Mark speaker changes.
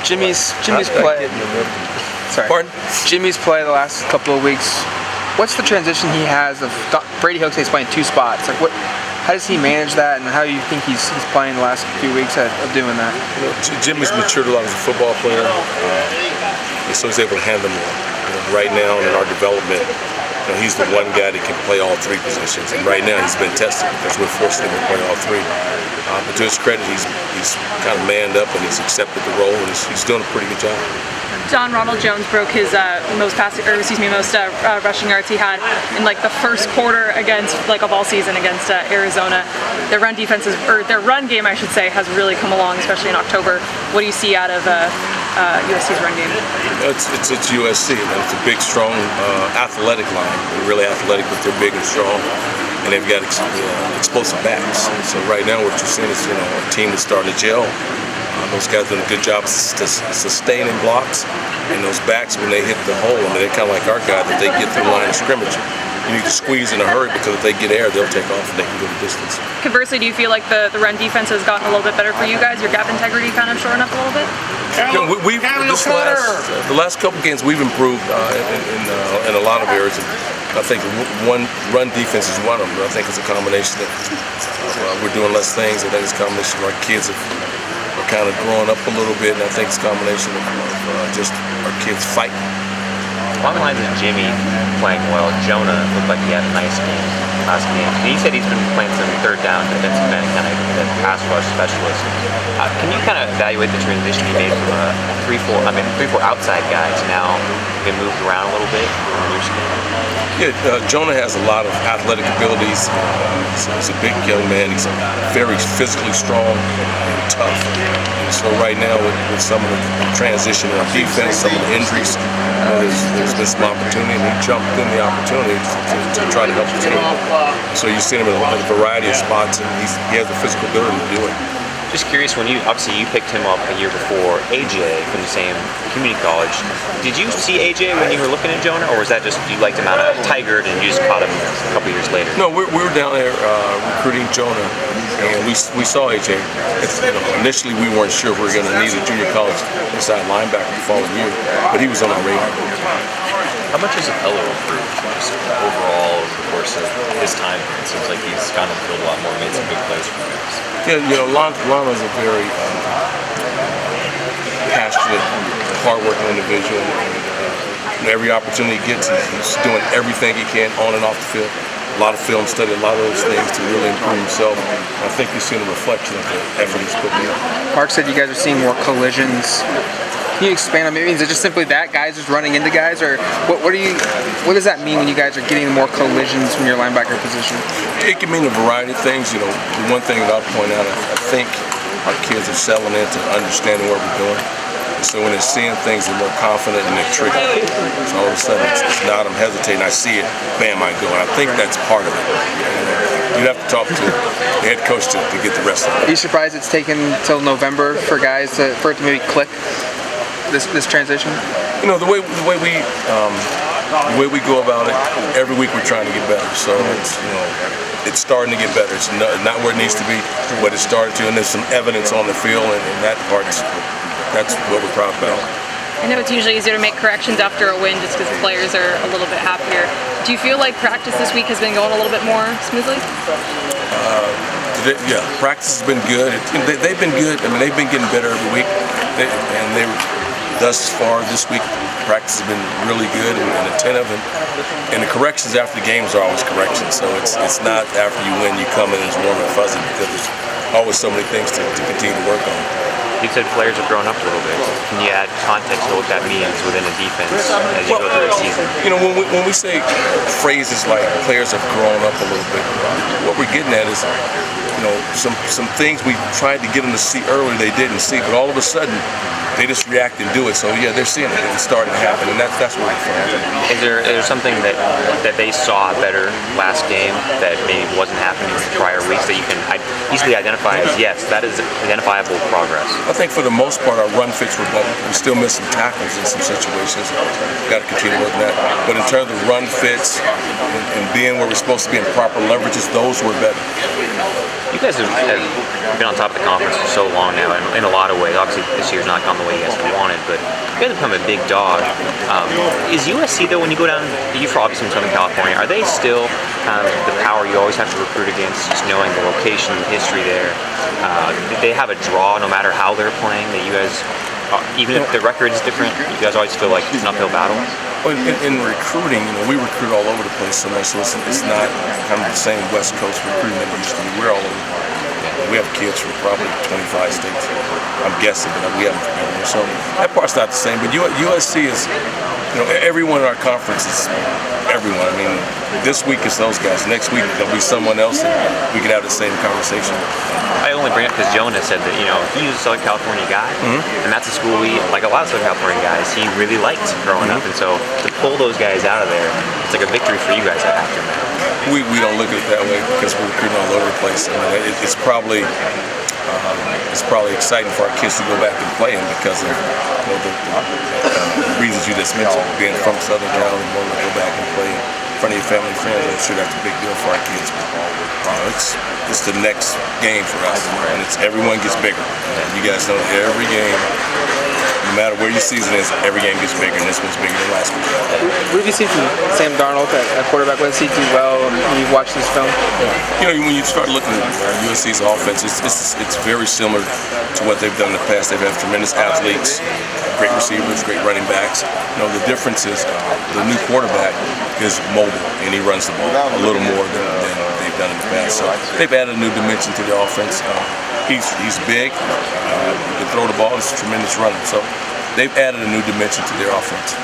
Speaker 1: Jimmy's play. Sorry.
Speaker 2: Pardon?
Speaker 1: Jimmy's play the last couple of weeks. What's the transition he has of Brady Hoke's playing two spots? Like how does he manage that, and how do you think he's playing the last few weeks of doing that?
Speaker 2: Jimmy's matured a lot as a football player, so he's able to handle more. Right now in our development, he's the one guy that can play all three positions, and right now he's been tested because we're forcing him to play all three. But to his credit, he's kind of manned up and he's accepted the role, and he's doing a pretty good job.
Speaker 3: Ronald Jones broke his most rushing yards he had in like the first quarter against of all season against Arizona. Their run defenses, or their run game, I should say, has really come along, especially in October. What do you see out of USC's run game?
Speaker 2: It's USC. It's a big, strong, athletic line. They're really athletic, but they're big and strong, and they've got explosive backs. So right now, what you're seeing is a team that's starting to gel. Those guys doing a good job sustaining blocks, and those backs, when they hit the hole, they're kind of like our guy, that they get through the line of scrimmage. You need to squeeze in a hurry, because if they get air, they'll take off and they can go the distance.
Speaker 3: Conversely, do you feel like the run defense has gotten a little bit better for you guys? Your gap integrity kind of shoring up a little bit?
Speaker 2: The last couple games, we've improved in a lot of areas. I think one run defense is one of them. I think it's a combination that we're doing less things. I think it's a combination of our kids are kind of growing up a little bit, and I think it's a combination of just our kids fighting.
Speaker 4: Along the lines of Jimmy playing well, Jonah looked like he had a nice game last game. He said he's been playing some third down defensive end, kind of the pass rush specialist. Can you kind of evaluate the transition he made from a 3-4 outside guy to now get moved around a little bit in your scheme?
Speaker 2: Yeah, Jonah has a lot of athletic abilities. He's a big young man. He's very physically strong and tough. And so right now, with some of the transition in our defense, some of the injuries, there's been some opportunity, and he jumped in the opportunity to try to help the team. So you've seen him in a variety of spots, and he has the physical ability to do it.
Speaker 4: Just curious, when you picked him up a year before AJ from the same community college. Did you see AJ when you were looking at Jonah, or was that just you liked him out of Tigard and you just caught him a couple years later?
Speaker 2: No, we were down there recruiting Jonah, and we saw AJ. Initially, we weren't sure if we were going to need a junior college inside linebacker the following year, but he was on our radar.
Speaker 5: How much has Pellum improved overall over the course of his time? It seems like he's gone on the field a lot more, made some big plays for you guys.
Speaker 2: Yeah, Lana's a very passionate, hard-working individual. Every opportunity he gets, he's doing everything he can on and off the field. A lot of film study, a lot of those things to really improve himself. I think you've seen a reflection of the effort he's putting in.
Speaker 1: Mark said you guys are seeing more collisions. Can you expand on maybe? Is it just simply that guys just running into guys, or what does that mean when you guys are getting more collisions from your linebacker position?
Speaker 2: It can mean a variety of things. The one thing that I'll point out, I think our kids are settling into understanding what we're doing. So when they're seeing things, they're more confident and they're triggered. So all of a sudden, it's not I'm hesitating. I see it, bam, I go. And I think that's part of it. You'd have to talk to the head coach to get the rest of it.
Speaker 1: Are you surprised it's taken till November for guys for it to maybe click? This transition?
Speaker 2: The way we go about it, every week we're trying to get better. So it's starting to get better. It's not where it needs to be, but it's starting to, and there's some evidence on the field, and that part that's what we're proud about.
Speaker 3: I know it's usually easier to make corrections after a win just because the players are a little bit happier. Do you feel like practice this week has been going a little bit more smoothly?
Speaker 2: Yeah, practice has been good. They've been good. They've been getting better every week, thus far this week, practice has been really good and attentive, and the corrections after the games are always corrections. So it's not after you win you come in as warm and fuzzy, because there's always so many things to continue to work on.
Speaker 4: You said players have grown up a little bit. Can you add context to what that means within a defense as you go through the season?
Speaker 2: When we say phrases like players have grown up a little bit, what we're getting at is some things we tried to get them to see earlier they didn't see, but all of a sudden they just react and do it. So yeah, they're seeing it. It's starting to happen, and that's what we're from.
Speaker 4: Is there something that they saw better last game that maybe wasn't happening in the prior weeks that you can easily identify as, yes, that is identifiable progress?
Speaker 2: I think for the most part our run fits were better. We still missed some tackles in some situations. Got to continue working that. But in terms of run fits and being where we're supposed to be in proper leverages, those were better.
Speaker 4: You guys have been on top of the conference for so long now, in a lot of ways. Obviously, this year's not gone the way you guys wanted, but you guys have become a big dog. Is USC, though, when you go down, you're obviously from Southern California, are they still kind of the power you always have to recruit against, just knowing the location, the history there? Did they have a draw no matter how they're playing that you guys, even if the record is different, you guys always feel like it's an uphill battle?
Speaker 2: Well, in recruiting, we recruit all over the place so much, so it's not kind of the same West Coast recruiting that we used to be. We're all over the place. We have kids from probably 25 states. I'm guessing, but we haven't from everywhere. So that part's not the same. But USC is, everyone in our conference is everyone. I mean, this week is those guys. Next week there'll be someone else, and we could have the same conversation.
Speaker 4: I only bring it up because Jonah said that, he's a Southern California guy, and that's a school like a lot of Southern California guys, he really liked growing up. And so to pull those guys out of there, it's like a victory for you guys after that.
Speaker 2: We don't look at it that way because we're recruiting all over the place. I mean, it's probably exciting for our kids to go back and play them because of the reasons you just mentioned. Being from Southern Cal and wanting to go back and play in front of your family and friends, I'm sure that's a big deal for our kids. It's the next game for us, and everyone gets bigger. And you guys know every game, no matter where your season is, every game gets bigger, and this one's bigger than last week.
Speaker 1: What have you seen from Sam Darnold at quarterback? What does he do well when you've watched this film?
Speaker 2: When you start looking at USC's offense, it's very similar to what they've done in the past. They've had tremendous athletes, great receivers, great running backs. The difference is the new quarterback is mobile, and he runs the ball a little more than they've done in the past. So they've added a new dimension to the offense. He's big, he can throw the ball, he's a tremendous runner. So they've added a new dimension to their offense.